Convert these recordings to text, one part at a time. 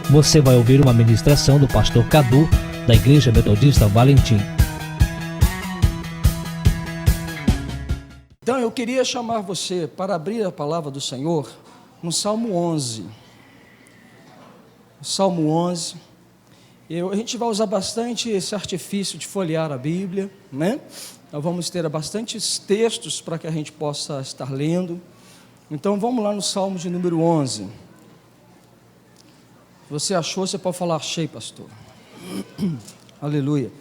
você vai ouvir uma ministração do pastor Cadu, da Igreja Metodista Valentim. Então eu queria chamar você para abrir a palavra do Senhor no Salmo 11. Salmo 11. A gente vai usar bastante esse artifício de folhear a Bíblia, né? Nós vamos ter bastantes textos para que a gente possa estar lendo. Então vamos lá no Salmo de número 11. Se você achou, você pode falar: achei, pastor. Aleluia.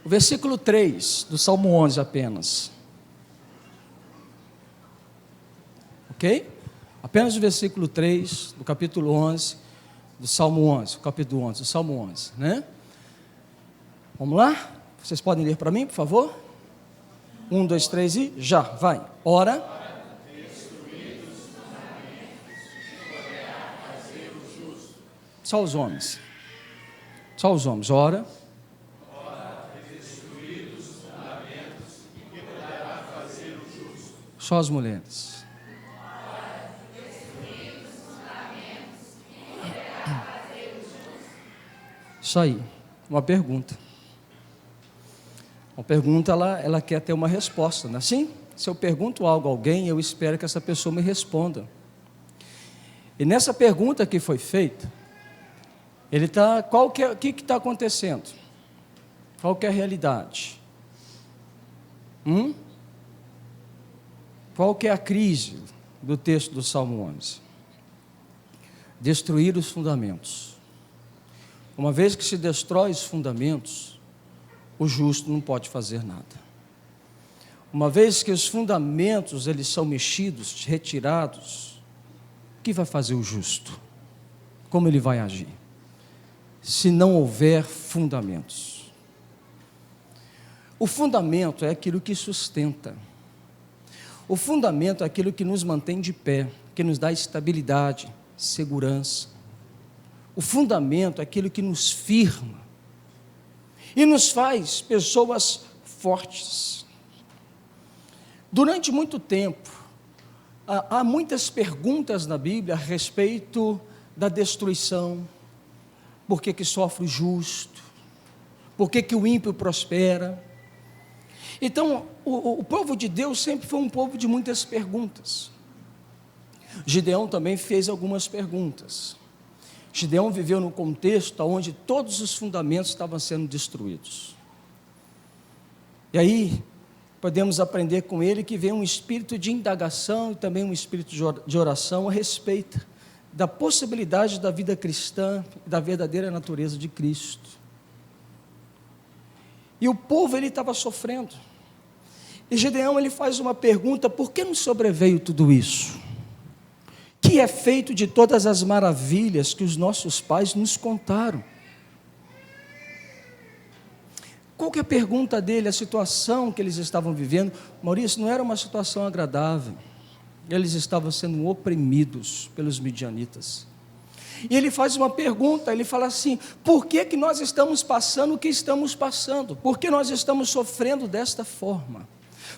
O versículo 3 do Salmo 11 apenas. Ok? Apenas o versículo 3 do capítulo 11, do Salmo 11, capítulo 11, do Salmo 11, né? Vamos lá? Vocês podem ler para mim, por favor? 1, 2, 3 e já, vai. Ora, só os homens. Só os homens. Ora, só as mulheres. Isso aí, uma pergunta. Uma pergunta, ela quer ter uma resposta, não é assim? Se eu pergunto algo a alguém, eu espero que essa pessoa me responda. E nessa pergunta que foi feita, o que está acontecendo? Qual que é a realidade? Qual que é a crise do texto do Salmo 11? Destruir os fundamentos. Uma vez que se destrói os fundamentos, o justo não pode fazer nada. Uma vez que os fundamentos eles são mexidos, retirados, o que vai fazer o justo? Como ele vai agir? Se não houver fundamentos. O fundamento é aquilo que sustenta. O fundamento é aquilo que nos mantém de pé, que nos dá estabilidade, segurança. O fundamento é aquilo que nos firma e nos faz pessoas fortes. Durante muito tempo, há muitas perguntas na Bíblia a respeito da destruição. Por que sofre o justo? Por que o ímpio prospera? Então, o povo de Deus sempre foi um povo de muitas perguntas. Gideão também fez algumas perguntas. Gideão viveu num contexto onde todos os fundamentos estavam sendo destruídos. E aí, podemos aprender com ele que vem um espírito de indagação e também um espírito de oração a respeito da possibilidade da vida cristã, da verdadeira natureza de Cristo. E o povo, ele estava sofrendo. E Gideão, ele faz uma pergunta: por que nos sobreveio tudo isso? Que é feito de todas as maravilhas que os nossos pais nos contaram? Qual que é a pergunta dele? A situação que eles estavam vivendo, Maurício, não era uma situação agradável. Eles estavam sendo oprimidos pelos midianitas. E ele faz uma pergunta, ele fala assim: por que nós estamos passando o que estamos passando? Por que nós estamos sofrendo desta forma?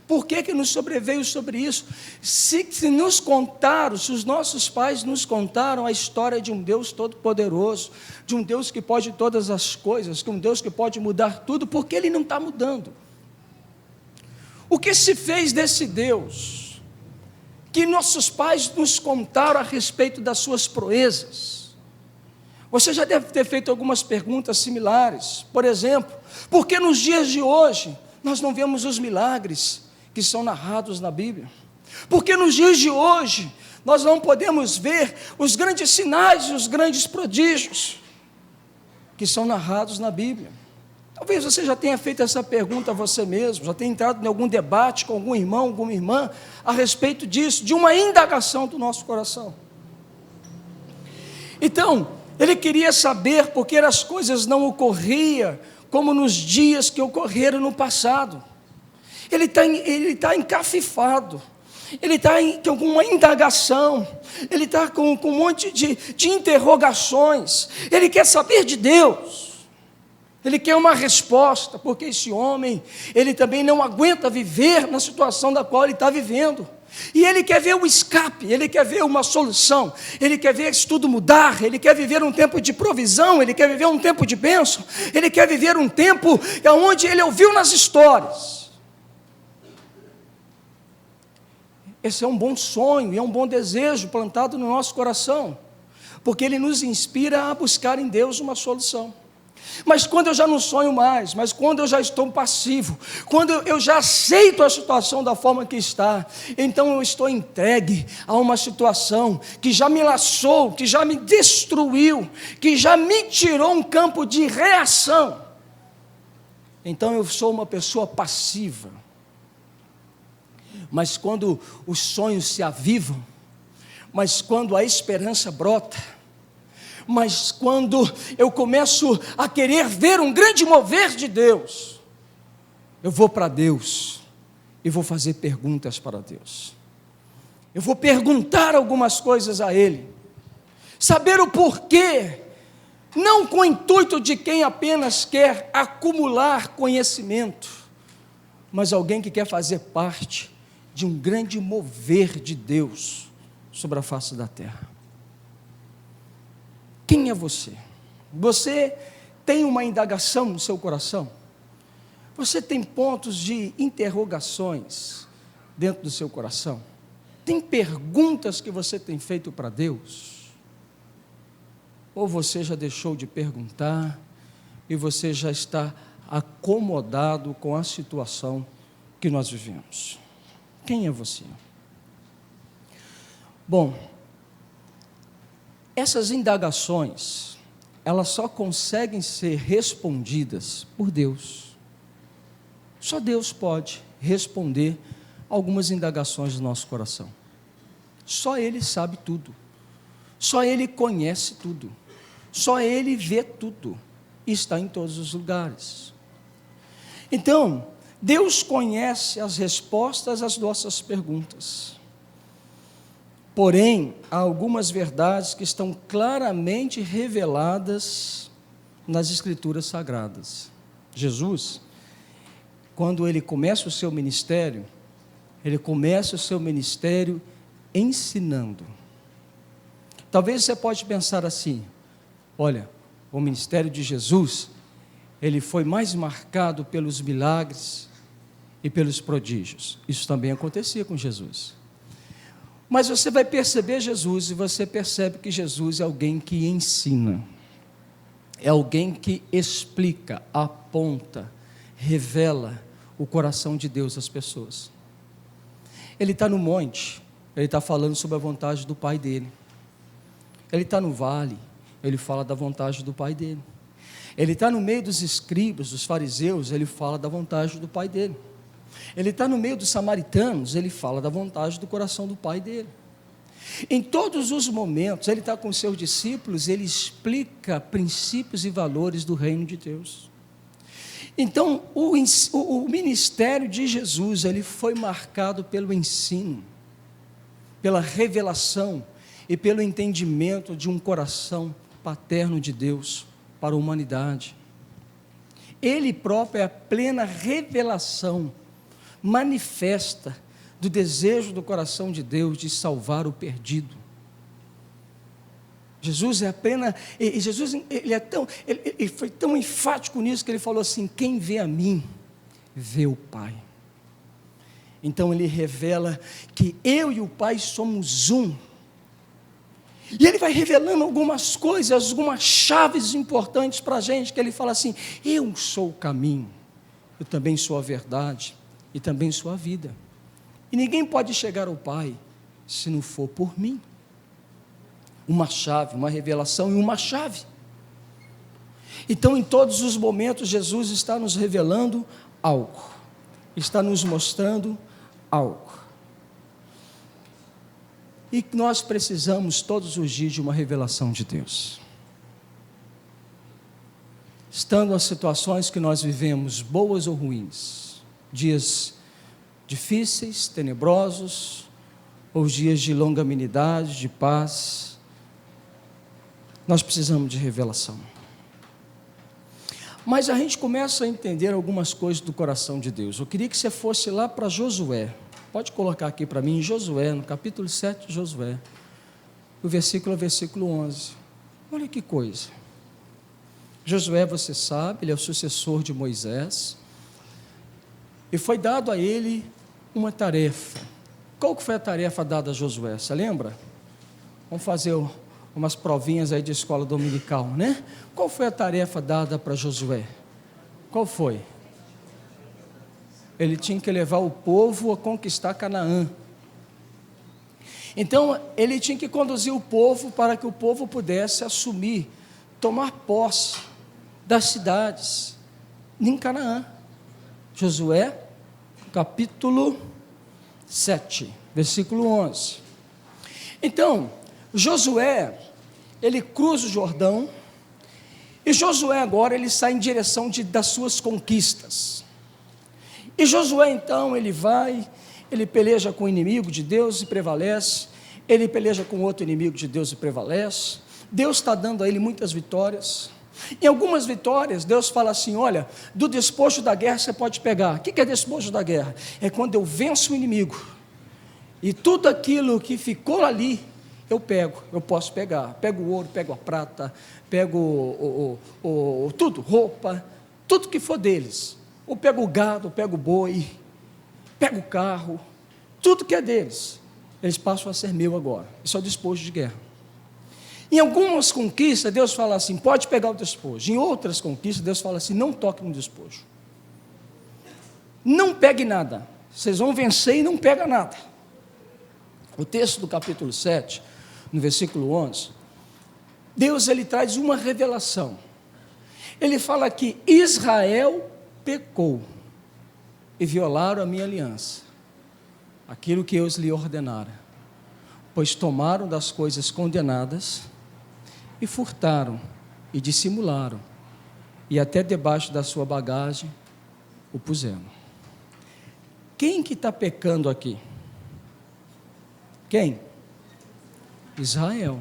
Por que nos sobreveio sobre isso? Se nos contaram, se os nossos pais nos contaram a história de um Deus todo-poderoso, de um Deus que pode todas as coisas, que um Deus que pode mudar tudo, por que Ele não está mudando? O que se fez desse Deus, que nossos pais nos contaram a respeito das suas proezas? Você já deve ter feito algumas perguntas similares. Por exemplo, por que nos dias de hoje nós não vemos os milagres que são narrados na Bíblia? Porque nos dias de hoje nós não podemos ver os grandes sinais e os grandes prodígios que são narrados na Bíblia? Talvez você já tenha feito essa pergunta a você mesmo, já tenha entrado em algum debate com algum irmão, alguma irmã a respeito disso, de uma indagação do nosso coração. Então, ele queria saber por que as coisas não ocorriam como nos dias que ocorreram no passado. Ele está encafifado, ele está com uma indagação, ele está com um monte de interrogações, ele quer saber de Deus, ele quer uma resposta, porque esse homem, ele também não aguenta viver na situação da qual ele está vivendo. E ele quer ver o escape, ele quer ver uma solução, ele quer ver isso tudo mudar, ele quer viver um tempo de provisão, ele quer viver um tempo de bênção, ele quer viver um tempo onde ele ouviu nas histórias. Esse é um bom sonho, é um bom desejo plantado no nosso coração, porque ele nos inspira a buscar em Deus uma solução. Mas quando eu já não sonho mais, mas quando eu já estou passivo, quando eu já aceito a situação da forma que está, então eu estou entregue a uma situação que já me laçou, que já me destruiu, que já me tirou um campo de reação. Então eu sou uma pessoa passiva. Mas quando os sonhos se avivam, mas quando a esperança brota, mas quando eu começo a querer ver um grande mover de Deus, eu vou para Deus e vou fazer perguntas para Deus. Eu vou perguntar algumas coisas a Ele, saber o porquê, não com o intuito de quem apenas quer acumular conhecimento, mas alguém que quer fazer parte de um grande mover de Deus sobre a face da terra. Quem é você? Você tem uma indagação no seu coração? Você tem pontos de interrogações dentro do seu coração? Tem perguntas que você tem feito para Deus? Ou você já deixou de perguntar e você já está acomodado com a situação que nós vivemos? Quem é você? Bom, essas indagações, elas só conseguem ser respondidas por Deus. Só Deus pode responder algumas indagações do nosso coração. Só Ele sabe tudo. Só Ele conhece tudo. Só Ele vê tudo. E está em todos os lugares. Então, Deus conhece as respostas às nossas perguntas. Porém, há algumas verdades que estão claramente reveladas nas Escrituras Sagradas. Jesus, quando ele começa o seu ministério, ensinando. Talvez você pode pensar assim: olha, o ministério de Jesus, ele foi mais marcado pelos milagres e pelos prodígios. Isso também acontecia com Jesus. Mas você vai perceber Jesus e você percebe que Jesus é alguém que ensina, é alguém que explica, aponta, revela o coração de Deus às pessoas. Ele está no monte, ele está falando sobre a vontade do Pai dele. Ele está no vale, ele fala da vontade do Pai dele. Ele está no meio dos escribas, dos fariseus, ele fala da vontade do Pai dele. Ele está no meio dos samaritanos, ele fala da vontade do coração do Pai dele. Em todos os momentos, ele está com os seus discípulos, ele explica princípios e valores do reino de Deus. Então, o ministério de Jesus, ele foi marcado pelo ensino, pela revelação e pelo entendimento de um coração paterno de Deus para a humanidade. Ele próprio é a plena revelação manifesta do desejo do coração de Deus de salvar o perdido. Jesus é a plena, e Jesus ele foi tão enfático nisso que ele falou assim: quem vê a mim, vê o Pai. Então ele revela que eu e o Pai somos um. E ele vai revelando algumas coisas, algumas chaves importantes para a gente, que ele fala assim: eu sou o caminho, eu também sou a verdade, e também sua vida. E ninguém pode chegar ao Pai se não for por mim. Uma chave, uma revelação e uma chave. Então, em todos os momentos, Jesus está nos revelando algo, está nos mostrando algo. E nós precisamos todos os dias de uma revelação de Deus. Estando as situações que nós vivemos, boas ou ruins, dias difíceis, tenebrosos, ou dias de longanimidade, de paz, nós precisamos de revelação. Mas a gente começa a entender algumas coisas do coração de Deus. Eu queria que você fosse lá para Josué, Pode colocar aqui para mim, em Josué, no capítulo 7 de Josué, o versículo é o versículo 11. Olha que coisa. Josué, você sabe, ele é o sucessor de Moisés, e foi dado a ele uma tarefa. Qual que foi a tarefa dada a Josué? Você lembra? Vamos fazer umas provinhas aí de escola dominical, né? Qual foi a tarefa dada para Josué? Qual foi? Ele tinha que levar o povo a conquistar Canaã. Então, ele tinha que conduzir o povo para que o povo pudesse assumir, tomar posse das cidades em Canaã. Josué, capítulo 7, versículo 11. Então, Josué, ele cruza o Jordão, e Josué agora, ele sai em direção das suas conquistas. E Josué então, ele vai, ele peleja com o inimigo de Deus e prevalece, ele peleja com outro inimigo de Deus e prevalece, Deus está dando a ele muitas vitórias. Em algumas vitórias, Deus fala assim: olha, do despojo da guerra você pode pegar. O que é despojo da guerra? É quando eu venço o inimigo, e tudo aquilo que ficou ali, eu posso pegar. Pego o ouro, pego a prata, pego tudo, roupa, tudo que for deles. Ou pego o gado, pego o boi, pego o carro, tudo que é deles, eles passam a ser meu agora. Isso é o despojo de guerra. Em algumas conquistas, Deus fala assim: pode pegar o despojo. Em outras conquistas, Deus fala assim: não toque no despojo. Não pegue nada. Vocês vão vencer e não pega nada. O texto do capítulo 7, no versículo 11, Deus, ele traz uma revelação. Ele fala que Israel pecou e violaram a minha aliança, aquilo que eu lhe ordenara, pois tomaram das coisas condenadas e furtaram e dissimularam, e até debaixo da sua bagagem o puseram. Quem que está pecando aqui? Quem? Israel.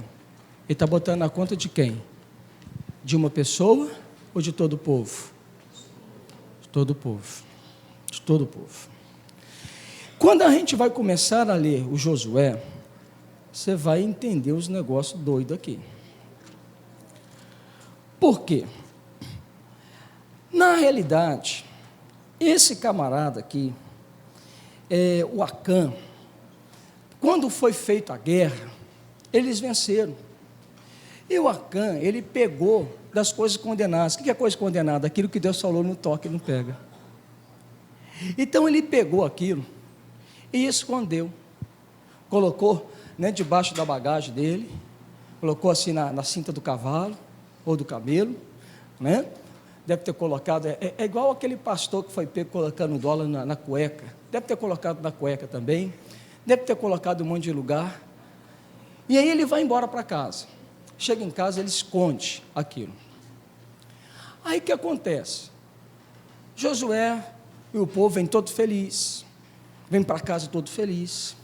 Ele está botando na conta de quem? De uma pessoa ou de todo o povo? De todo o povo. De todo o povo. Quando a gente vai começar a ler o Josué, você vai entender os negócios doidos aqui. Por quê? Na realidade, esse camarada aqui, o Acã, quando foi feita a guerra, eles venceram. E o Acã, ele pegou das coisas condenadas. O que é coisa condenada? Aquilo que Deus falou, não toca e não pega. Então ele pegou aquilo e escondeu, colocou, né, debaixo da bagagem dele, colocou assim na cinta do cavalo ou do camelo, né? Deve ter colocado, é igual aquele pastor que foi pego colocando dólar na cueca, deve ter colocado na cueca também, deve ter colocado em um monte de lugar, e aí ele vai embora para casa. Chega em casa, ele esconde aquilo. Aí o que acontece? Josué e o povo vem todo feliz, vem para casa todo feliz,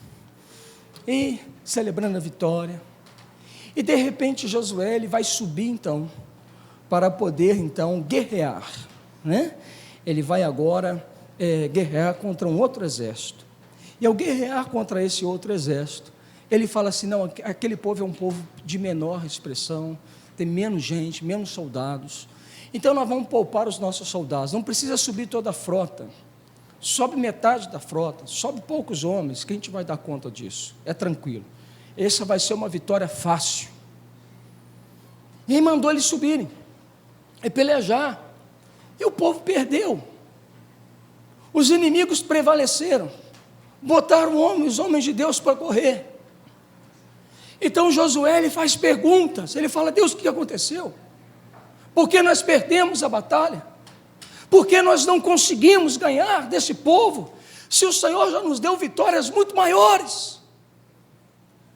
e celebrando a vitória, e de repente Josué, ele vai subir então, para poder então guerrear, né? Ele vai agora guerrear contra um outro exército, e ao guerrear contra esse outro exército, ele fala assim: não, aquele povo é um povo de menor expressão, tem menos gente, menos soldados, então nós vamos poupar os nossos soldados, não precisa subir toda a frota, sobe metade da frota, sobe poucos homens, que a gente vai dar conta disso, é tranquilo, essa vai ser uma vitória fácil. E aí mandou eles subirem e pelejar, e o povo perdeu, os inimigos prevaleceram, botaram os homens de Deus para correr. Então Josué, ele faz perguntas, ele fala: Deus, o que aconteceu? Por que nós perdemos a batalha? Por que nós não conseguimos ganhar desse povo, se o Senhor já nos deu vitórias muito maiores?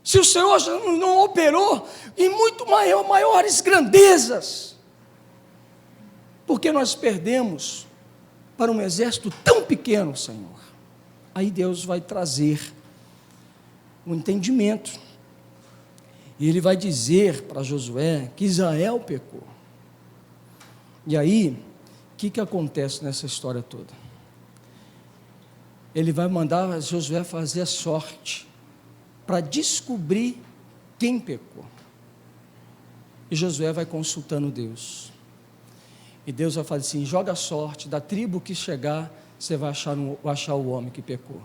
Se o Senhor já não operou em muito maiores grandezas, por que nós perdemos para um exército tão pequeno, Senhor? Aí Deus vai trazer um entendimento, e Ele vai dizer para Josué que Israel pecou. E aí, o que acontece nessa história toda? ele vai mandar Josué fazer a sorte, para descobrir quem pecou. E Josué vai consultando Deus. E Deus vai fazer assim: joga a sorte, da tribo que chegar, você vai achar o homem que pecou.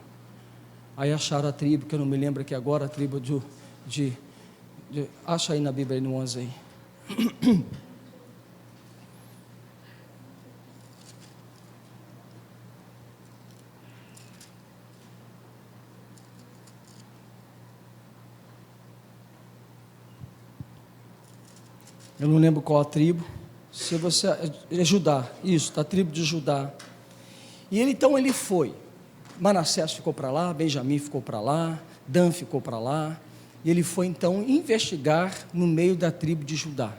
Aí acharam a tribo, que eu não me lembro aqui agora, a tribo acha aí na Bíblia, aí no 11 aí. Eu não lembro qual a tribo. Se você é Judá, isso, da tribo de Judá. E então ele foi. Manassés ficou para lá, Benjamim ficou para lá, Dan ficou para lá. E ele foi então investigar no meio da tribo de Judá.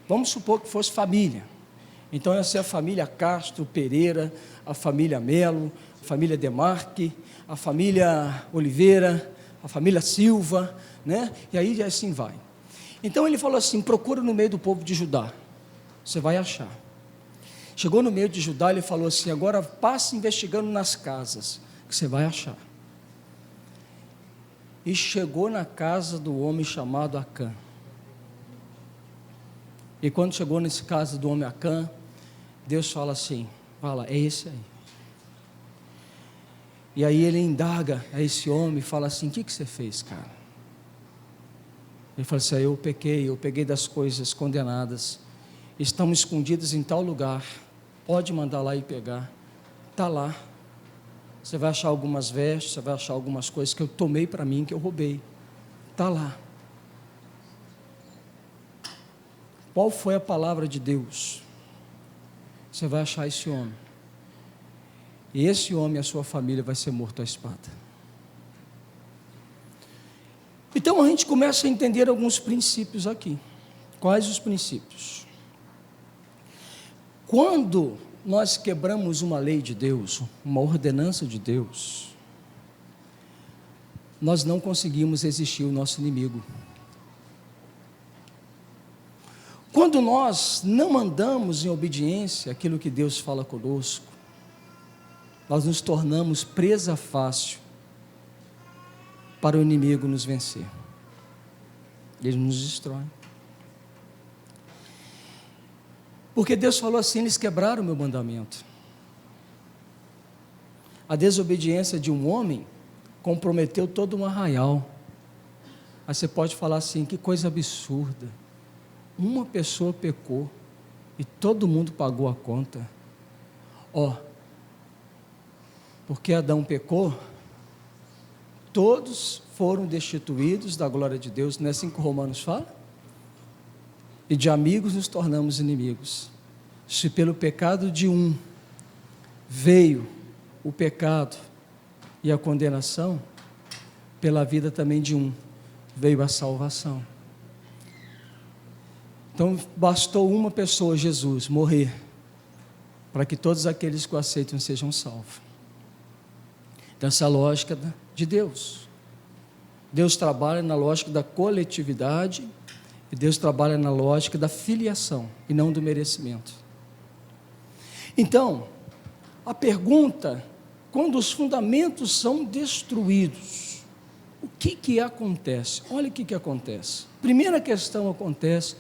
Vamos supor que fosse família. Então essa é a família Castro, Pereira, a família Melo, a família Demarque, a família Oliveira, a família Silva, né? E aí assim vai. Então ele falou assim: procura no meio do povo de Judá, você vai achar. Chegou no meio de Judá, ele falou assim: agora passe investigando nas casas, que você vai achar. E chegou na casa do homem chamado Acã. E quando chegou nessa casa do homem Acã, Deus fala assim: fala, é esse aí. E aí ele indaga a esse homem e fala assim: o que você fez, cara? Ele fala assim: eu peguei das coisas condenadas, estão escondidas em tal lugar, pode mandar lá e pegar, está lá. Você vai achar algumas vestes, você vai achar algumas coisas que eu tomei para mim, que eu roubei, está lá. Qual foi a palavra de Deus? Você vai achar esse homem, e esse homem e a sua família vai ser morto à espada. Então a gente começa a entender alguns princípios aqui. Quais os princípios? Quando nós quebramos uma lei de Deus, uma ordenança de Deus, nós não conseguimos resistir ao nosso inimigo. Quando nós não andamos em obediência àquilo que Deus fala conosco, nós nos tornamos presa fácil para o inimigo nos vencer. Ele nos destrói. Porque Deus falou assim: eles quebraram o meu mandamento. A desobediência de um homem comprometeu todo um arraial. Aí você pode falar assim: que coisa absurda. Uma pessoa pecou e todo mundo pagou a conta. Porque Adão pecou, todos foram destituídos da glória de Deus, não é assim que Romanos fala? E de amigos nos tornamos inimigos. Se pelo pecado de um veio o pecado e a condenação, pela vida também de um veio a salvação. Então bastou uma pessoa, Jesus, morrer, para que todos aqueles que o aceitam sejam salvos. Então essa é a lógica de Deus. Deus trabalha na lógica da coletividade e Deus trabalha na lógica da filiação e não do merecimento. Então, a pergunta: quando os fundamentos são destruídos, o que acontece? Olha o que acontece. Primeira questão acontece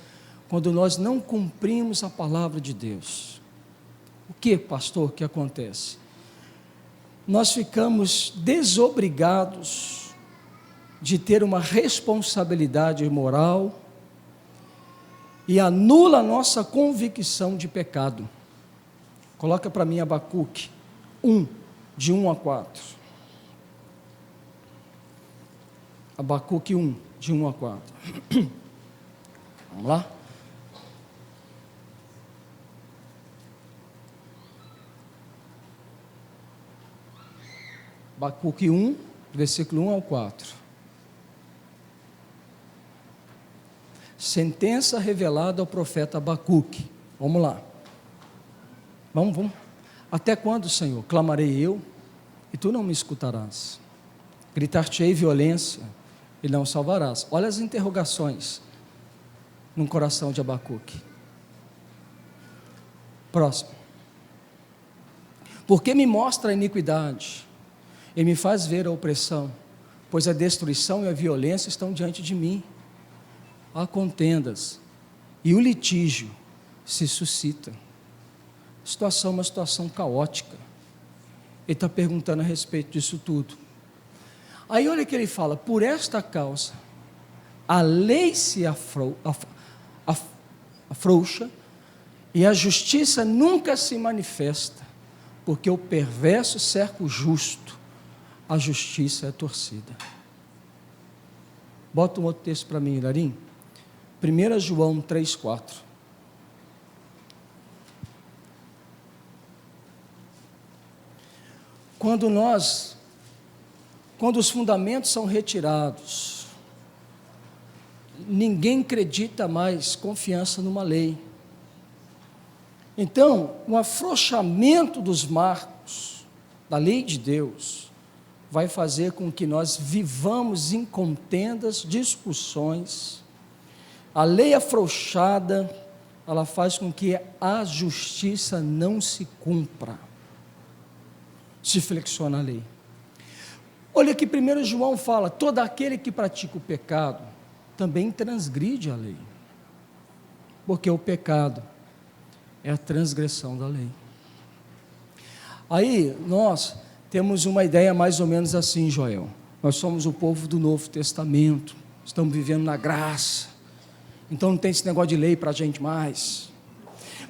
quando nós não cumprimos a palavra de Deus. O que, pastor, que acontece? Nós ficamos desobrigados de ter uma responsabilidade moral e anula a nossa convicção de pecado. Coloca para mim Abacuque 1, de 1 a 4. Abacuque 1, de 1 a 4. Vamos lá? Abacuque 1, versículo 1 ao 4. Sentença revelada ao profeta Abacuque. Vamos lá. Vamos. Até quando, Senhor, clamarei eu, e tu não me escutarás? Gritar-te-ei violência, e não salvarás. Olha as interrogações no coração de Abacuque. Próximo. Porque me mostra a iniquidade e me faz ver a opressão, pois a destruição e a violência estão diante de mim. Há contendas e o litígio se suscita. Situação, uma situação caótica. Ele está perguntando a respeito disso tudo. Aí olha que ele fala: por esta causa, a lei se afrouxa e a justiça nunca se manifesta, porque o perverso cerca o justo, a justiça é torcida. Bota um outro texto para mim, Hilarim. 1 João 3,4. Quando os fundamentos são retirados, ninguém acredita mais confiança numa lei. Então, o afrouxamento dos marcos da lei de Deus vai fazer com que nós vivamos em contendas, discussões. A lei afrouxada, ela faz com que a justiça não se cumpra. Se flexiona a lei. Olha que 1 João fala: todo aquele que pratica o pecado também transgride a lei, porque o pecado é a transgressão da lei. Aí nós temos uma ideia mais ou menos assim, Joel: nós somos o povo do Novo Testamento, estamos vivendo na graça, então não tem esse negócio de lei para a gente mais.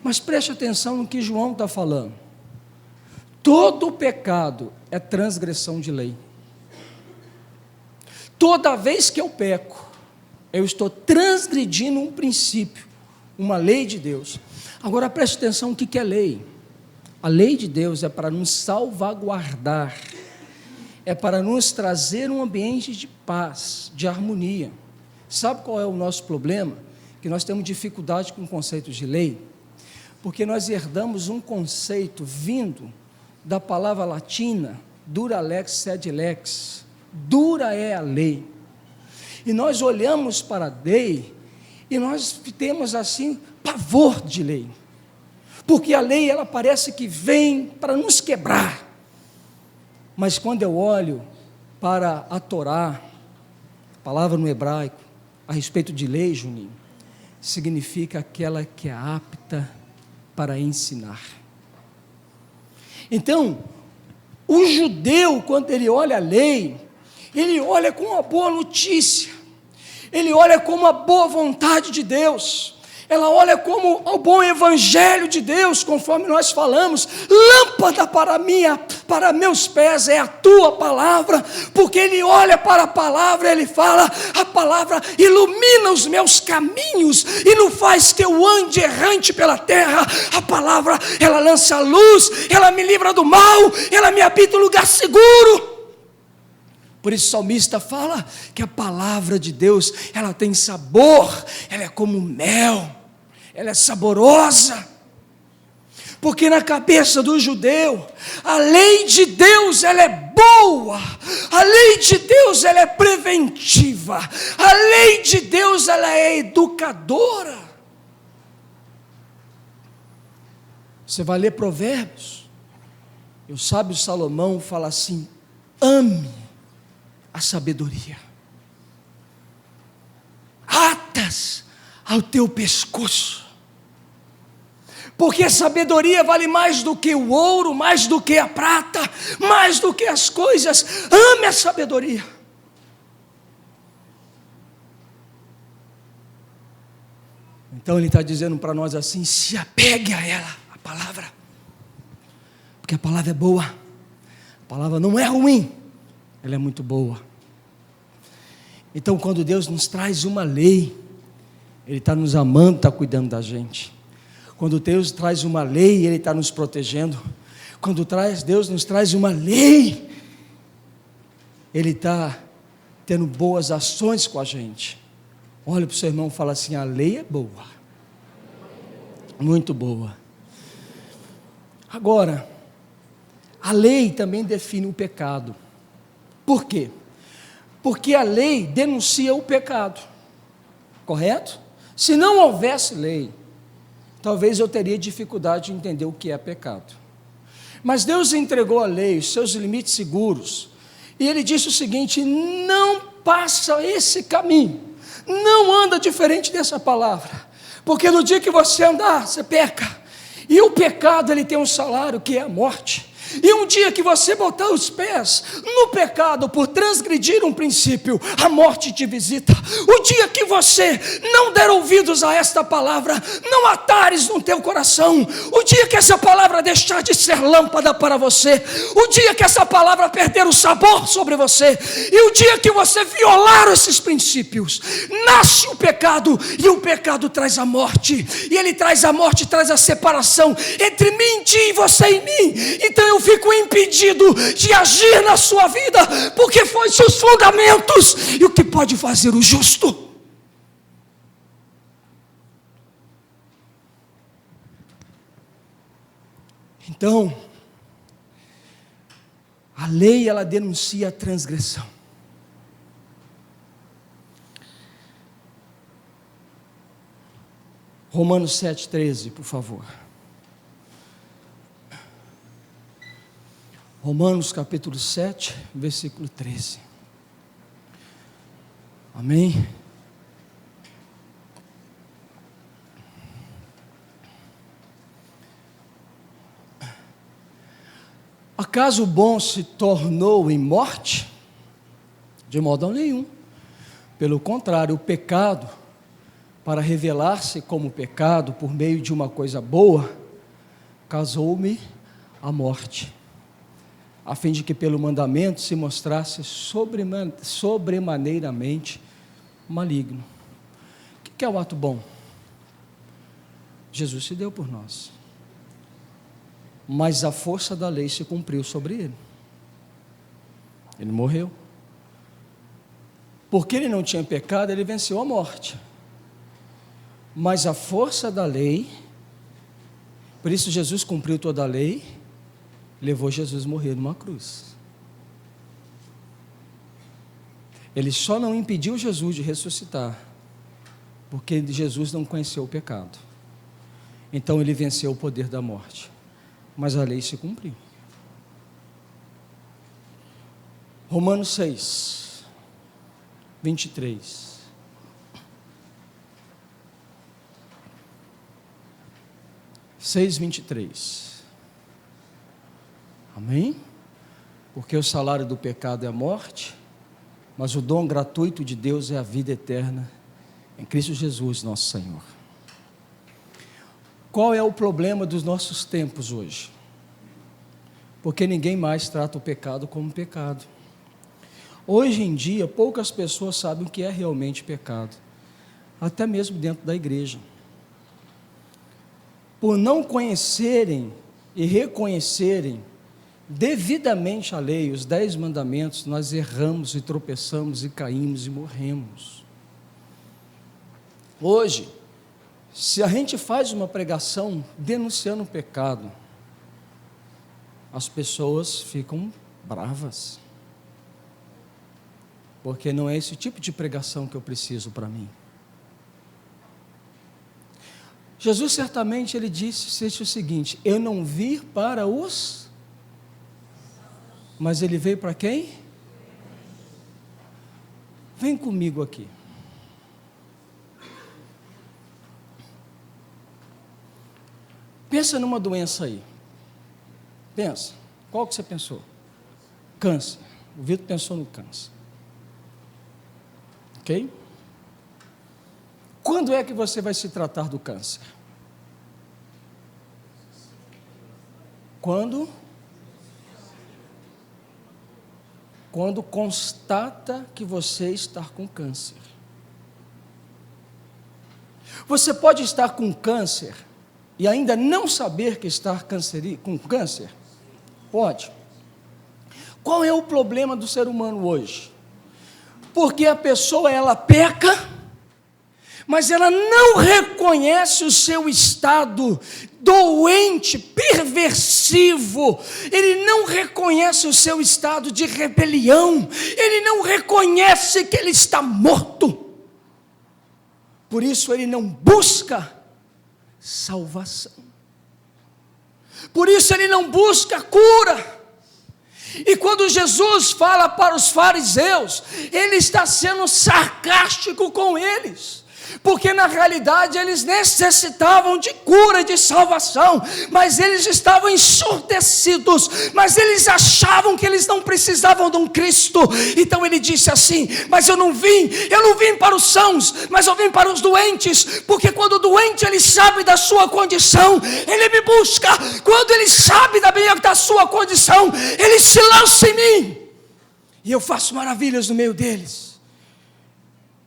Mas preste atenção no que João está falando. Todo pecado é transgressão de lei. Toda vez que eu peco, eu estou transgredindo um princípio, uma lei de Deus. Agora preste atenção no que é lei. A lei de Deus é para nos salvaguardar, é para nos trazer um ambiente de paz, de harmonia. Sabe qual é o nosso problema? Que nós temos dificuldade com conceitos de lei, porque nós herdamos um conceito vindo da palavra latina, dura lex sed lex, dura é a lei, e nós olhamos para a lei, e nós temos assim, pavor de lei, porque a lei, ela parece que vem para nos quebrar, mas quando eu olho para a Torá, a palavra no hebraico, a respeito de lei, Juninho, significa aquela que é apta para ensinar. Então, o judeu, quando ele olha a lei, ele olha com uma boa notícia, ele olha com uma boa vontade de Deus, ela olha como o bom evangelho de Deus, conforme nós falamos. Lâmpada para meus pés é a tua palavra, porque ele olha para a palavra, ele fala: a palavra ilumina os meus caminhos e não faz que eu ande errante pela terra. A palavra, ela lança a luz, ela me livra do mal, ela me habita em lugar seguro. Por isso o salmista fala que a palavra de Deus, ela tem sabor, ela é como mel, ela é saborosa, porque na cabeça do judeu, a lei de Deus, ela é boa, a lei de Deus, ela é preventiva, a lei de Deus, ela é educadora. Você vai ler Provérbios, e o sábio Salomão fala assim: ame a sabedoria, atas ao teu pescoço, porque a sabedoria vale mais do que o ouro, mais do que a prata, mais do que as coisas. Ame a sabedoria. Então ele está dizendo para nós assim: se apegue a ela, a palavra, porque a palavra é boa, a palavra não é ruim, ela é muito boa. Então quando Deus nos traz uma lei, Ele está nos amando, está cuidando da gente. Quando Deus traz uma lei, Ele está nos protegendo. Quando Deus nos traz uma lei, Ele está tendo boas ações com a gente. Olha para o seu irmão e fala assim: a lei é boa, muito boa. Agora, a lei também define o pecado. Por quê? Porque a lei denuncia o pecado, correto? Se não houvesse lei, talvez eu teria dificuldade de entender o que é pecado. Mas Deus entregou a lei, os seus limites seguros, e Ele disse o seguinte: não passa esse caminho, não anda diferente dessa palavra, porque no dia que você andar, você peca, e o pecado ele tem um salário que é a morte. E um dia que você botar os pés no pecado por transgredir um princípio, a morte te visita. O dia que você não der ouvidos a esta palavra, não atares no teu coração, o dia que essa palavra deixar de ser lâmpada para você, o dia que essa palavra perder o sabor sobre você, e o dia que você violar esses princípios, nasce o pecado, e o pecado traz a morte, e ele traz a morte, traz a separação entre mim, ti e você em mim. Então eu fico impedido de agir na sua vida, porque foi seus fundamentos, e o que pode fazer o justo? Então, a lei ela denuncia a transgressão. Romanos 7,13, por favor. Romanos capítulo 7, versículo 13. Amém? Acaso o bom se tornou em morte? De modo nenhum. Pelo contrário, o pecado, para revelar-se como pecado por meio de uma coisa boa, causou-me a morte, a fim de que pelo mandamento se mostrasse sobremaneiramente maligno. O que é o ato bom? Jesus se deu por nós, mas a força da lei se cumpriu sobre ele. Ele morreu. Porque ele não tinha pecado, ele venceu a morte. Mas a força da lei, por isso Jesus cumpriu toda a lei, levou Jesus a morrer numa cruz. Ele só não impediu Jesus de ressuscitar, porque Jesus não conheceu o pecado. Então ele venceu o poder da morte, mas a lei se cumpriu. Romanos 6, 23. Amém? Porque o salário do pecado é a morte, mas o dom gratuito de Deus é a vida eterna em Cristo Jesus, nosso Senhor. Qual é o problema dos nossos tempos hoje? Porque ninguém mais trata o pecado como pecado. Hoje em dia, poucas pessoas sabem o que é realmente pecado, até mesmo dentro da igreja. Por não conhecerem e reconhecerem devidamente a lei, os 10 mandamentos, nós erramos e tropeçamos e caímos e morremos. Hoje, se a gente faz uma pregação denunciando o pecado, as pessoas ficam bravas, porque não é esse tipo de pregação que eu preciso para mim. Jesus certamente ele disse o seguinte: eu não vim para os, mas ele veio para quem? Vem comigo aqui. Pensa numa doença aí. Pensa. Qual que você pensou? Câncer. O Vitor pensou no câncer. Ok? Quando é que você vai se tratar do câncer? Quando constata que você está com câncer. Você pode estar com câncer e ainda não saber que está com câncer? Pode. Qual é o problema do ser humano hoje? Porque a pessoa ela peca, mas ela não reconhece o seu estado doente, perversivo, ele não reconhece o seu estado de rebelião, ele não reconhece que ele está morto, por isso ele não busca salvação. Por isso ele não busca cura. E quando Jesus fala para os fariseus, ele está sendo sarcástico com eles, porque na realidade eles necessitavam de cura e de salvação, mas eles estavam ensurdecidos, mas eles achavam que eles não precisavam de um Cristo. Então ele disse assim: mas eu não vim para os sãos, mas eu vim para os doentes, porque quando o doente ele sabe da sua condição, ele me busca. Quando ele sabe da sua condição, ele se lança em mim, e eu faço maravilhas no meio deles.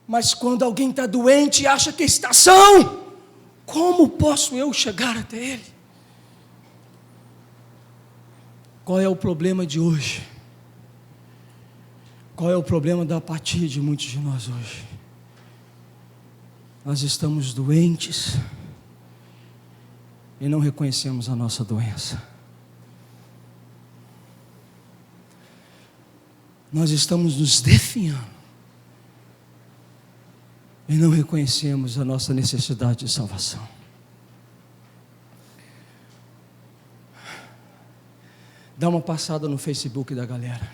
Mas quando alguém está doente e acha que está são, como posso eu chegar até ele? Qual é o problema de hoje? Qual é o problema da apatia de muitos de nós hoje? Nós estamos doentes e não reconhecemos a nossa doença. Nós estamos nos definhando e não reconhecemos a nossa necessidade de salvação. Dá uma passada no Facebook da galera.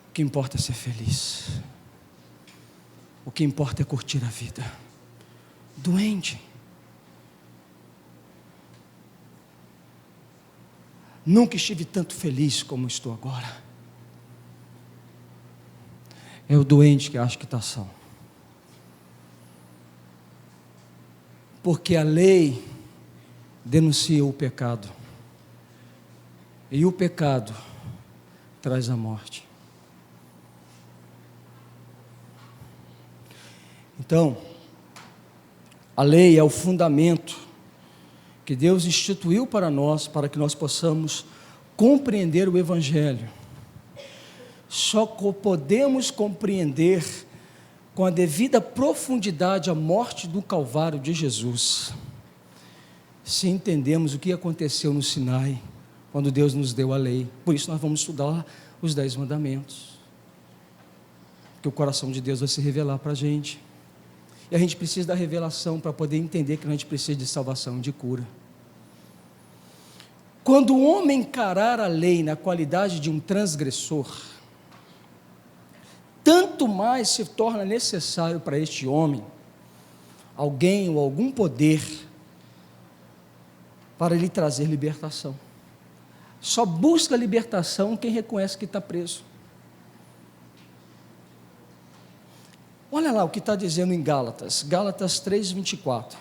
O que importa é ser feliz. O que importa é curtir a vida. Doente. Nunca estive tanto feliz como estou agora. É o doente que acha que está são. Porque a lei denuncia o pecado, e o pecado traz a morte. Então, a lei é o fundamento que Deus instituiu para nós, para que nós possamos compreender o Evangelho. Só podemos compreender com a devida profundidade a morte do Calvário de Jesus, se entendemos o que aconteceu no Sinai, quando Deus nos deu a lei. Por isso nós vamos estudar os 10 mandamentos, que o coração de Deus vai se revelar para a gente, e a gente precisa da revelação para poder entender que a gente precisa de salvação e de cura. Quando o homem encarar a lei na qualidade de um transgressor, tanto mais se torna necessário para este homem alguém ou algum poder para lhe trazer libertação. Só busca libertação quem reconhece que está preso. Olha lá o que está dizendo em Gálatas 3:24.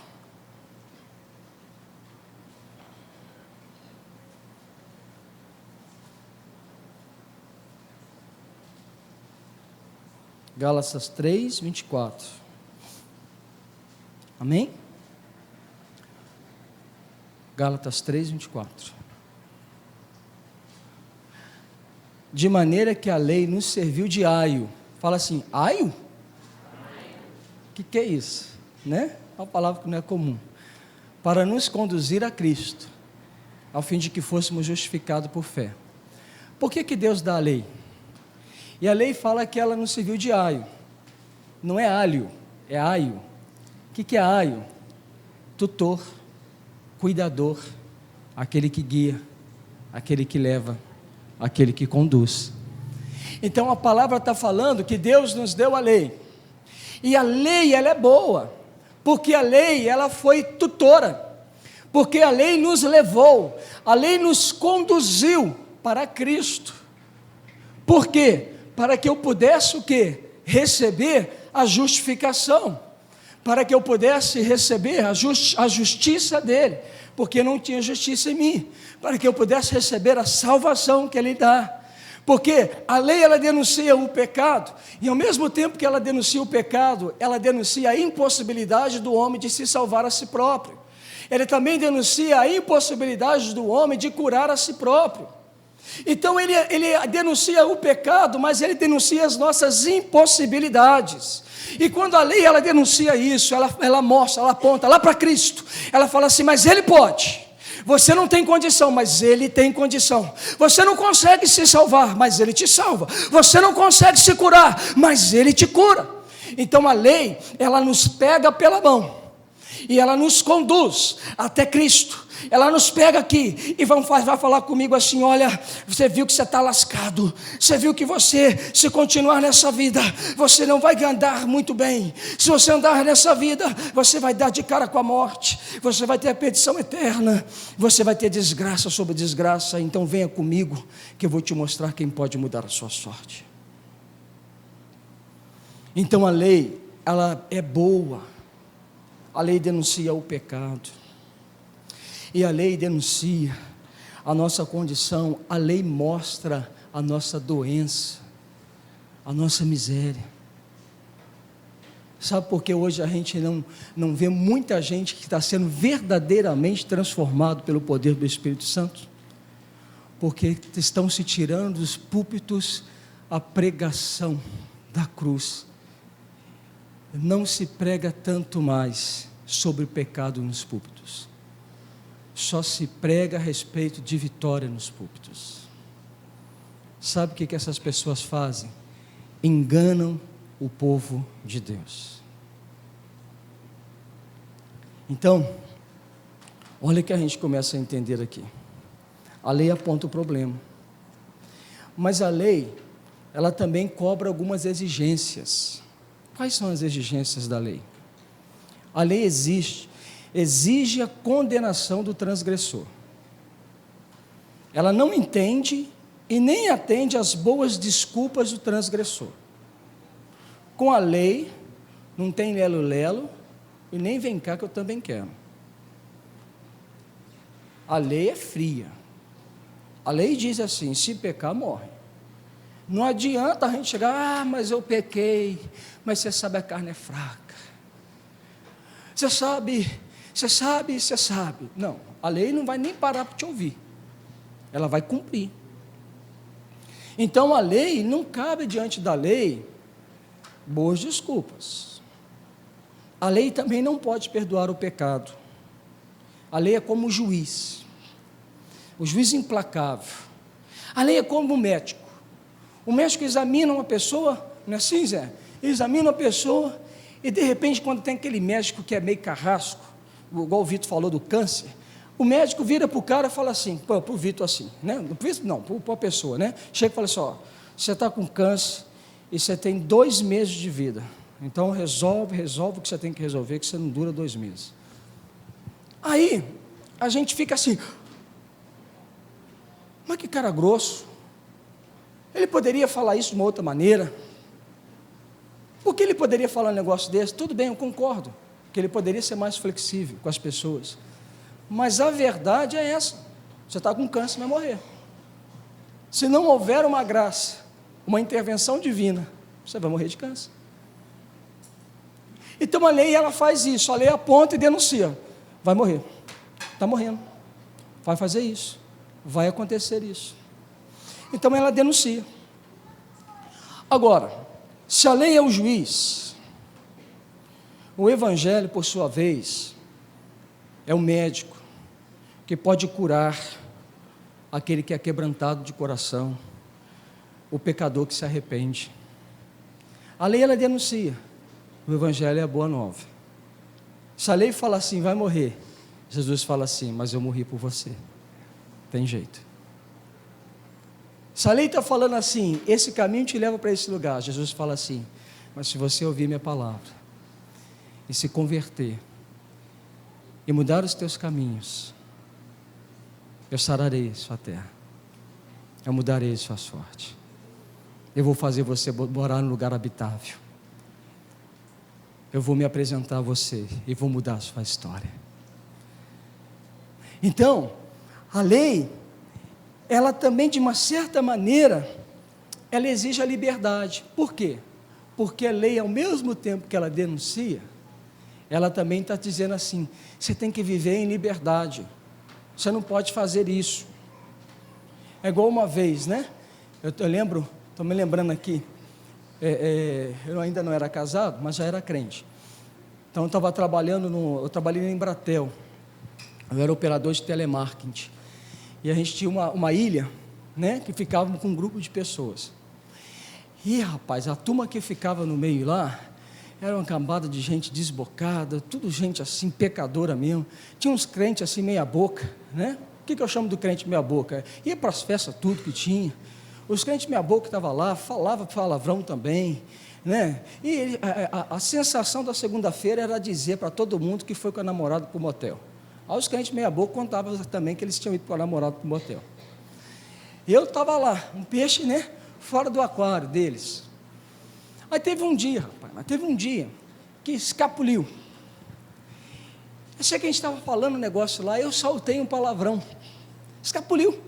Gálatas 3:24. Amém? Gálatas 3:24. De maneira que a lei nos serviu de aio. Fala assim, aio? O que é isso? Né? Uma palavra que não é comum. Para nos conduzir a Cristo, ao fim de que fôssemos justificados por fé. Por que Deus dá a lei? E a lei fala que ela nos serviu de aio. Não é alho, é aio. O que é aio? Tutor, cuidador, aquele que guia, aquele que leva, aquele que conduz. Então a palavra está falando que Deus nos deu a lei. E a lei ela é boa, porque a lei ela foi tutora, porque a lei nos levou, a lei nos conduziu para Cristo. Por quê? Para que eu pudesse o quê? Receber a justificação, para que eu pudesse receber a justiça dele, porque não tinha justiça em mim, para que eu pudesse receber a salvação que ele dá. Porque a lei ela denuncia o pecado, e ao mesmo tempo que ela denuncia o pecado, ela denuncia a impossibilidade do homem de se salvar a si próprio. Ele também denuncia a impossibilidade do homem de curar a si próprio. Então ele denuncia o pecado, mas ele denuncia as nossas impossibilidades. E quando a lei ela denuncia isso, ela mostra, ela aponta lá para Cristo. Ela fala assim, mas ele pode. Você não tem condição, mas ele tem condição. Você não consegue se salvar, mas ele te salva. Você não consegue se curar, mas ele te cura. Então a lei, ela nos pega pela mão E ela nos conduz até Cristo. Ela nos pega aqui e vai falar comigo assim: olha, você viu que você está lascado, você viu que você, se continuar nessa vida, você não vai andar muito bem. Se você andar nessa vida, você vai dar de cara com a morte, você vai ter a perdição eterna, você vai ter desgraça sobre desgraça. Então venha comigo, que eu vou te mostrar quem pode mudar a sua sorte. Então a lei, ela é boa. A lei denuncia o pecado. E a lei denuncia a nossa condição, a lei mostra a nossa doença, a nossa miséria. Sabe por que hoje a gente não vê muita gente que está sendo verdadeiramente transformado pelo poder do Espírito Santo? Porque estão se tirando dos púlpitos a pregação da cruz. Não se prega tanto mais sobre o pecado nos púlpitos. Só se prega a respeito de vitória nos púlpitos. Sabe o que essas pessoas fazem? Enganam o povo de Deus. Então, olha o que a gente começa a entender aqui. A lei aponta o problema. Mas a lei, ela também cobra algumas exigências. Quais são as exigências da lei? A lei exige a condenação do transgressor. Ela não entende e nem atende às boas desculpas do transgressor. Com a lei, não tem lelo-lelo e nem vem cá que eu também quero. A lei é fria. A lei diz assim: se pecar, morre. Não adianta a gente chegar: mas eu pequei, mas você sabe, a carne é fraca. Você sabe. Não, a lei não vai nem parar para te ouvir. Ela vai cumprir. Então a lei, não cabe diante da lei boas desculpas. A lei também não pode perdoar o pecado. A lei é como o juiz implacável. A lei é como o médico. O médico examina uma pessoa, não é assim, Zé? Examina uma pessoa e de repente, quando tem aquele médico que é meio carrasco, igual o Vitor falou do câncer, o médico vira para o cara e fala assim, para o Vitor assim, né? Para a pessoa, né? Chega e fala assim: ó, você está com câncer e você tem 2 meses de vida, então resolve o que você tem que resolver, que você não dura 2 meses. Aí a gente fica assim: mas que cara grosso, ele poderia falar isso de uma outra maneira. Por que ele poderia falar um negócio desse? Tudo bem, eu concordo, que ele poderia ser mais flexível com as pessoas, mas a verdade é essa: você está com câncer, vai morrer. Se não houver uma graça, uma intervenção divina, você vai morrer de câncer. Então a lei, ela faz isso, a lei aponta e denuncia: vai morrer, está morrendo, vai fazer isso, vai acontecer isso. Então ela denuncia. Agora, se a lei é o juiz, o evangelho, por sua vez, é o médico que pode curar aquele que é quebrantado de coração, o pecador que se arrepende. A lei, ela denuncia, o evangelho é a boa nova. Se a lei fala assim: vai morrer, Jesus fala assim: mas eu morri por você, tem jeito. Se a lei está falando assim: esse caminho te leva para esse lugar, Jesus fala assim: mas se você ouvir minha palavra e se converter e mudar os teus caminhos, eu sararei sua terra, eu mudarei sua sorte, eu vou fazer você morar num lugar habitável, eu vou me apresentar a você e vou mudar a sua história. Então, a lei, ela também, de uma certa maneira, ela exige a liberdade. Por quê? Porque a lei, ao mesmo tempo que ela denuncia, ela também está dizendo assim: você tem que viver em liberdade, você não pode fazer isso. É igual uma vez, né? Eu lembro, estou me lembrando aqui, eu ainda não era casado, mas já era crente. Então eu estava trabalhando, eu trabalhei na Embratel, eu era operador de telemarketing. E a gente tinha uma ilha, né, que ficava com um grupo de pessoas. E rapaz, a turma que ficava no meio lá, Era uma cambada de gente desbocada, tudo gente assim, pecadora mesmo. Tinha uns crentes assim, meia boca, né? O que eu chamo do crente meia boca? Ia para as festas tudo que tinha. Os crentes meia boca estavam lá, falava palavrão também, né? E a sensação da segunda-feira era dizer para todo mundo que foi com a namorada para o motel. Aí os crentes meia boca contavam também que eles tinham ido com a namorada para o motel. Eu estava lá, um peixe, né? Fora do aquário deles. Aí teve um dia, rapaz, que escapuliu. Eu sei que a gente estava falando um negócio lá, eu soltei um palavrão. Escapuliu.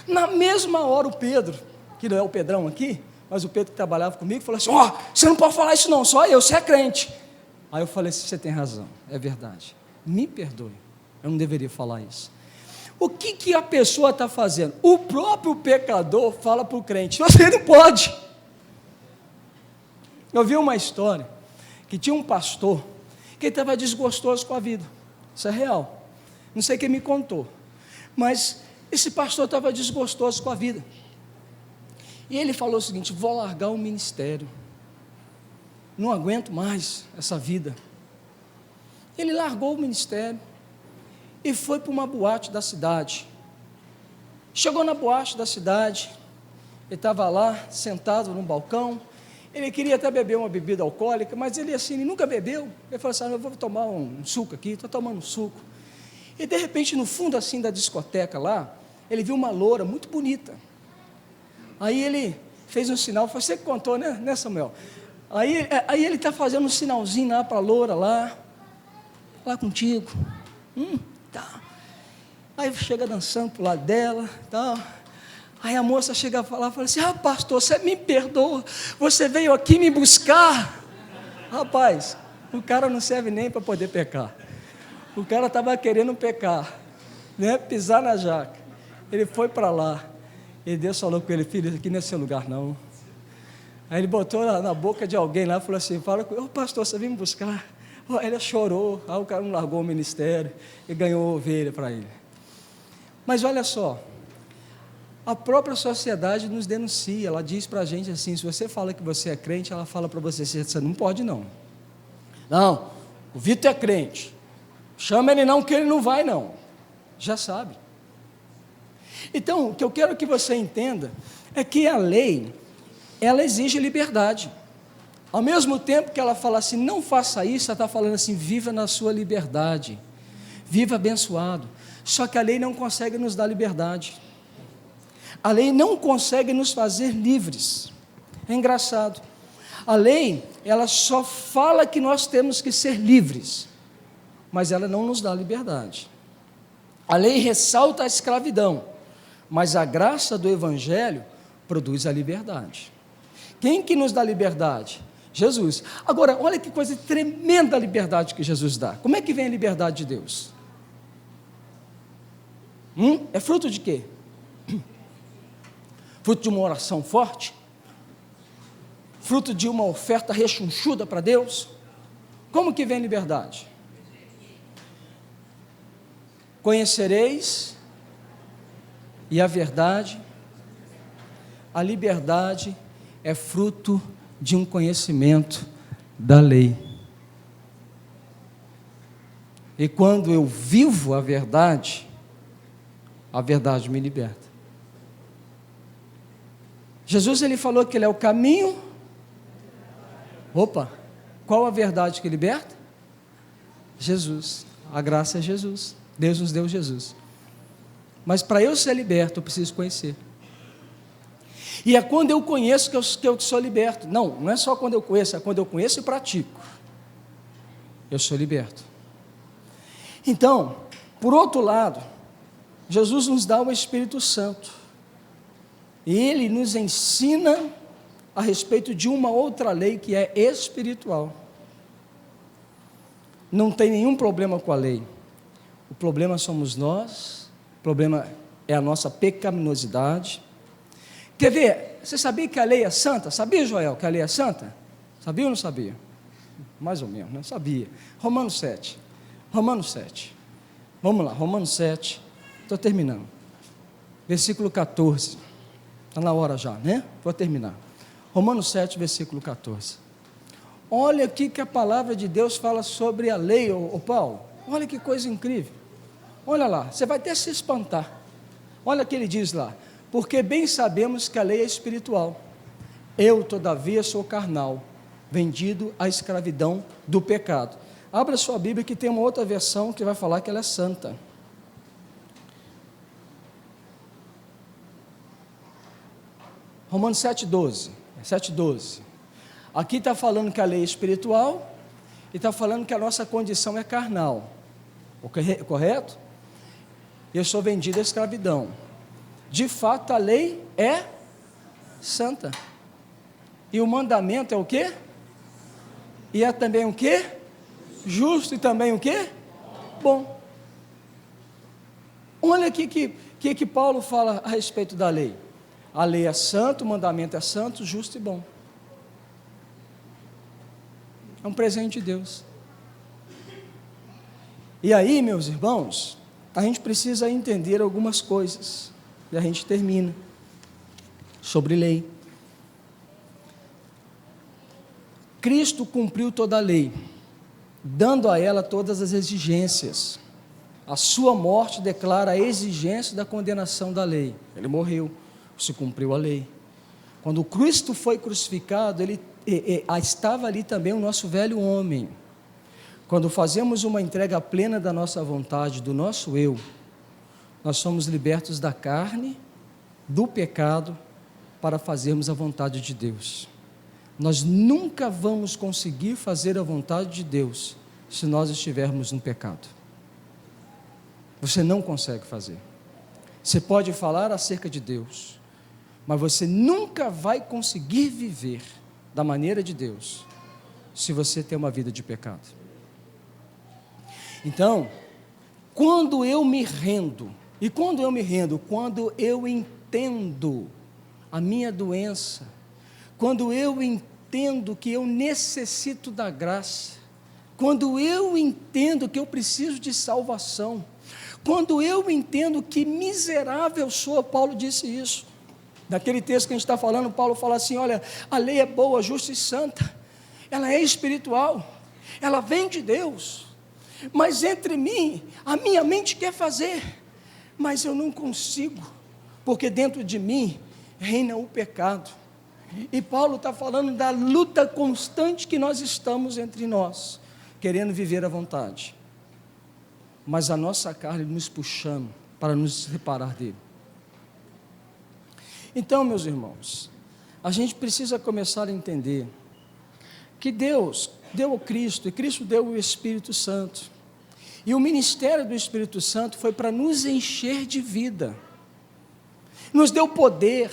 Na mesma hora o Pedro, que não é o Pedrão aqui, mas o Pedro que trabalhava comigo, falou assim: ó, você não pode falar isso não, só eu, você é crente. Aí eu falei assim: você tem razão, é verdade. Me perdoe, eu não deveria falar isso. O que a pessoa está fazendo? O próprio pecador fala para o crente: você não pode. Eu vi uma história, que tinha um pastor, que estava desgostoso com a vida, isso é real, não sei quem me contou, mas esse pastor estava desgostoso com a vida, e ele falou o seguinte: vou largar o ministério, não aguento mais essa vida. Ele largou o ministério, e foi para uma boate da cidade. Chegou na boate da cidade, ele estava lá, sentado num balcão. Ele queria até beber uma bebida alcoólica, mas ele assim, ele nunca bebeu. Ele falou assim: eu vou tomar um suco aqui, estou tomando um suco. E de repente, no fundo assim da discoteca lá, ele viu uma loura muito bonita. Aí ele fez um sinal, foi você que contou, né Samuel? Aí ele está fazendo um sinalzinho lá para a loura lá contigo. Tá. Aí chega dançando para o lado dela, tal. Aí a moça chega a falar, fala assim: pastor, você me perdoa, você veio aqui me buscar. Rapaz, o cara não serve nem para poder pecar. O cara estava querendo pecar, né? Pisar na jaca. Ele foi para lá, e Deus falou com ele: filho, aqui não é seu lugar não. Aí ele botou na boca de alguém lá, falou assim: fala com ele: pastor, você veio me buscar. Ele chorou, aí o cara não largou o ministério e ganhou ovelha para ele. Mas olha só, a própria sociedade nos denuncia, ela diz para a gente assim: se você fala que você é crente, ela fala para você: você não pode não. Não, o Vitor é crente, chama ele não, que ele não vai não. Já sabe. Então, o que eu quero que você entenda é que a lei, ela exige liberdade. Ao mesmo tempo que ela fala assim: não faça isso, ela está falando assim: viva na sua liberdade, viva abençoado. Só que a lei não consegue nos dar liberdade. A lei não consegue nos fazer livres. É engraçado. A lei, ela só fala que nós temos que ser livres, mas ela não nos dá liberdade. A lei ressalta a escravidão, mas a graça do Evangelho produz a liberdade. Quem que nos dá liberdade? Jesus. Agora, olha que coisa tremenda a liberdade que Jesus dá. Como é que vem a liberdade de Deus? É fruto de quê? Fruto de uma oração forte? Fruto de uma oferta rechonchuda para Deus? Como que vem a liberdade? Conhecereis e a verdade. A liberdade é fruto de um conhecimento da lei. E quando eu vivo a verdade me liberta. Jesus, ele falou que ele é o caminho. Opa, qual a verdade que liberta? Jesus, a graça é Jesus, Deus nos deu Jesus. Mas para eu ser liberto, eu preciso conhecer. E é quando eu conheço que eu sou liberto. Não é só quando eu conheço, é quando eu conheço e pratico. Eu sou liberto. Então, por outro lado, Jesus nos dá o Espírito Santo. E Ele nos ensina a respeito de uma outra lei que é espiritual. Não tem nenhum problema com a lei. O problema somos nós, o problema é a nossa pecaminosidade. Quer ver, você sabia que a lei é santa? Sabia, Joel, que a lei é santa? Sabia ou não sabia? Mais ou menos, não sabia. Romanos 7. Vamos lá, Romanos 7. Estou terminando. Versículo 14. Está na hora já, né? Vou terminar. Romanos 7, versículo 14. Olha aqui que a palavra de Deus fala sobre a lei, ô Paulo. Olha que coisa incrível. Olha lá, você vai até se espantar. Olha o que ele diz lá. Porque bem sabemos que a lei é espiritual. Eu, todavia, sou carnal, vendido à escravidão do pecado. Abra sua Bíblia que tem uma outra versão que vai falar que ela é santa. Romanos 7,12. Aqui está falando que a lei é espiritual e está falando que a nossa condição é carnal. Correto? Eu sou vendido à escravidão. De fato, a lei é santa. E o mandamento é o quê? E é também o quê? Justo e também o quê? Bom. Olha aqui que Paulo fala a respeito da lei. A lei é santa, o mandamento é santo, justo e bom. É um presente de Deus. E aí, meus irmãos, a gente precisa entender algumas coisas. E a gente termina sobre lei. Cristo cumpriu toda a lei, dando a ela todas as exigências. A sua morte declara a exigência da condenação da lei. Ele morreu, se cumpriu a lei. Quando Cristo foi crucificado, estava ali também o nosso velho homem. Quando fazemos uma entrega plena da nossa vontade, do nosso eu, nós somos libertos da carne, do pecado, para fazermos a vontade de Deus. Nós nunca vamos conseguir fazer a vontade de Deus se nós estivermos no pecado. Você não consegue fazer. Você pode falar acerca de Deus, mas você nunca vai conseguir viver da maneira de Deus se você tem uma vida de pecado. Então, quando eu me rendo, quando eu entendo a minha doença, quando eu entendo que eu necessito da graça, quando eu entendo que eu preciso de salvação, quando eu entendo que miserável sou, Paulo disse isso, naquele texto que a gente está falando, Paulo fala assim, olha, a lei é boa, justa e santa, ela é espiritual, ela vem de Deus, mas entre mim, a minha mente quer fazer, mas eu não consigo, porque dentro de mim reina o pecado. E Paulo está falando da luta constante que nós estamos entre nós, querendo viver à vontade, mas a nossa carne nos puxando para nos separar dele. Então, meus irmãos, a gente precisa começar a entender que Deus deu o Cristo, e Cristo deu o Espírito Santo, e o ministério do Espírito Santo foi para nos encher de vida, nos deu poder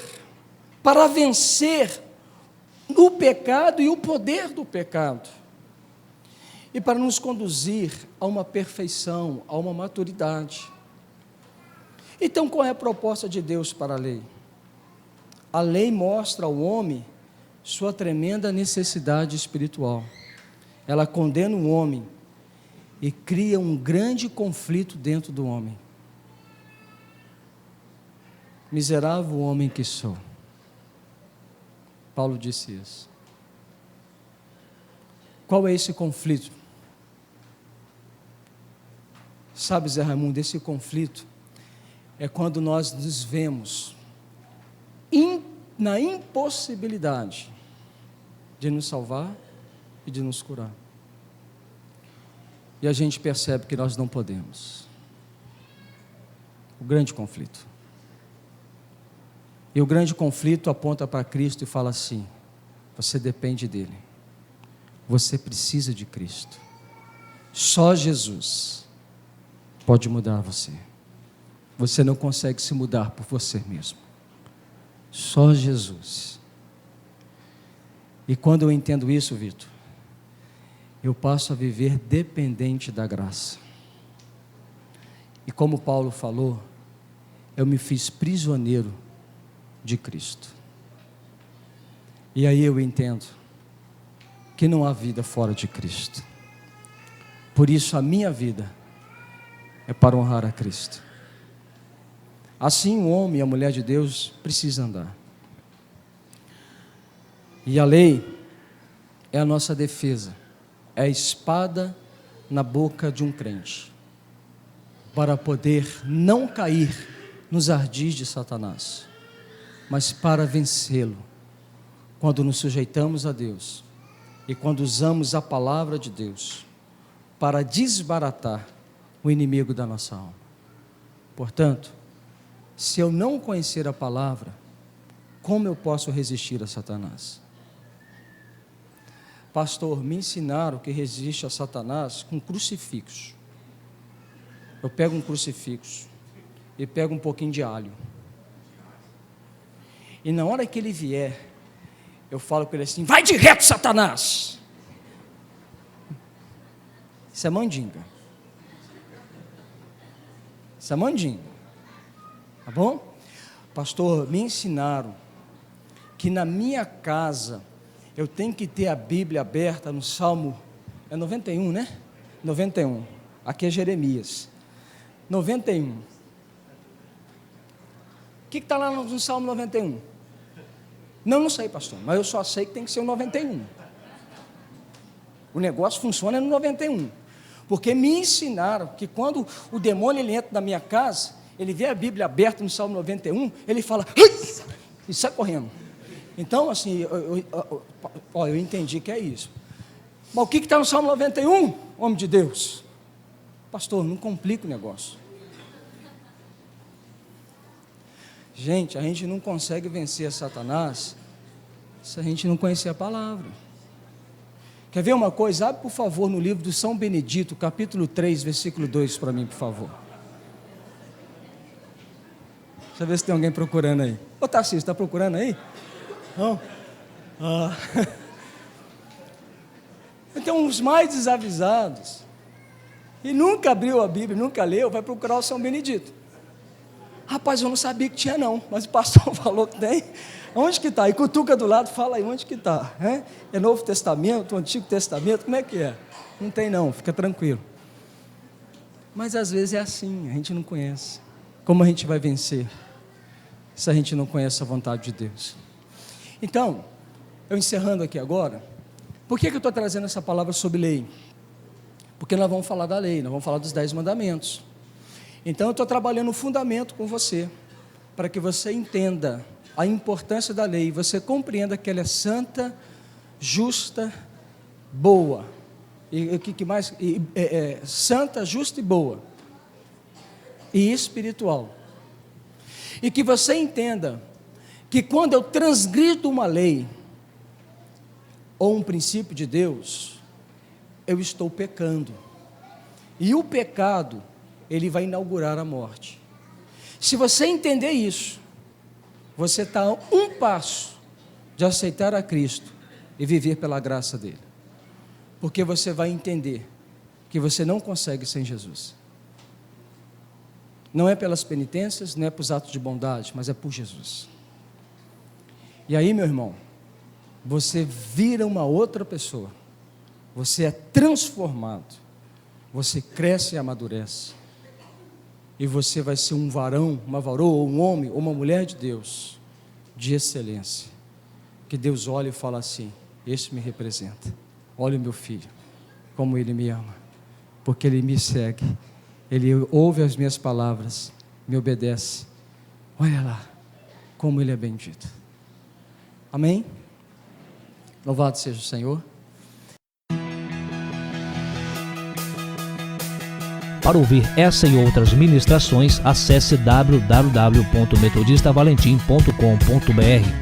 para vencer o pecado e o poder do pecado, e para nos conduzir a uma perfeição, a uma maturidade. Então, qual é a proposta de Deus para a lei? A lei mostra ao homem sua tremenda necessidade espiritual. Ela condena o homem e cria um grande conflito dentro do homem. Miserável homem que sou. Paulo disse isso. Qual é esse conflito? Sabe, Zé Raimundo, esse conflito é quando nós nos vemos na impossibilidade de nos salvar e de nos curar. E a gente percebe que nós não podemos. O grande conflito. E o grande conflito aponta para Cristo e fala assim: você depende dele. Você precisa de Cristo. Só Jesus pode mudar você. Você não consegue se mudar por você mesmo. Só Jesus. E quando eu entendo isso, Vitor, eu passo a viver dependente da graça. E como Paulo falou, eu me fiz prisioneiro de Cristo. E aí eu entendo que não há vida fora de Cristo. Por isso a minha vida é para honrar a Cristo. Assim o homem e a mulher de Deus precisam andar. E a lei é a nossa defesa, é a espada na boca de um crente, para poder não cair nos ardis de Satanás, mas para vencê-lo, quando nos sujeitamos a Deus e quando usamos a palavra de Deus para desbaratar o inimigo da nossa alma. Portanto, se eu não conhecer a palavra, como eu posso resistir a Satanás? Pastor, me ensinaram que resiste a Satanás com crucifixo. Eu pego um crucifixo e pego um pouquinho de alho. E na hora que ele vier, eu falo com ele assim: vai de reto, Satanás! Isso é mandinga. Isso é mandinga. Tá bom? Pastor, me ensinaram que na minha casa eu tenho que ter a Bíblia aberta no Salmo, é 91, né? 91, aqui é Jeremias, 91. O que está lá no Salmo 91? Não sei, pastor, mas eu só sei que tem que ser o 91. O negócio funciona no 91, porque me ensinaram que quando o demônio ele entra na minha casa, ele vê a Bíblia aberta no Salmo 91, ele fala, e sai correndo. Então, assim, eu entendi que é isso. Mas o que está no Salmo 91, homem de Deus? Pastor, não complica o negócio. Gente, a gente não consegue vencer Satanás se a gente não conhecer a palavra. Quer ver uma coisa? Abre, por favor, no livro do São Benedito, capítulo 3, versículo 2, para mim, por favor. Deixa eu ver se tem alguém procurando aí. Ô, Tarcísio, está procurando aí? Não? Então, os mais desavisados, e nunca abriu a Bíblia, nunca leu, vai procurar o São Benedito. Rapaz, eu não sabia que tinha não, mas o pastor falou que tem. Onde que está? E cutuca do lado, fala aí, onde que está? É Novo Testamento, Antigo Testamento, como é que é? Não tem não, fica tranquilo. Mas às vezes é assim, a gente não conhece. Como a gente vai vencer se a gente não conhece a vontade de Deus? Então, eu encerrando aqui agora, por que eu estou trazendo essa palavra sobre lei? Porque nós vamos falar da lei, nós vamos falar dos 10 mandamentos. Então eu estou trabalhando o fundamento com você, para que você entenda a importância da lei, você compreenda que ela é santa, justa, boa, e o que mais? Santa, justa e boa, e espiritual. E que você entenda que quando eu transgrido uma lei, ou um princípio de Deus, eu estou pecando. E o pecado, ele vai inaugurar a morte. Se você entender isso, você está a um passo de aceitar a Cristo e viver pela graça dele. Porque você vai entender que você não consegue sem Jesus. Não é pelas penitências, não é pelos atos de bondade, mas é por Jesus. E aí, meu irmão, você vira uma outra pessoa, você é transformado, você cresce e amadurece, e você vai ser um varão, uma varoa, ou um homem, ou uma mulher de Deus, de excelência, que Deus olha e fala assim: este me representa, olha o meu filho, como ele me ama, porque ele me segue, ele ouve as minhas palavras, me obedece, olha lá, como ele é bendito. Amém? Louvado seja o Senhor. Para ouvir essa e outras ministrações, acesse www.metodistavalentim.com.br.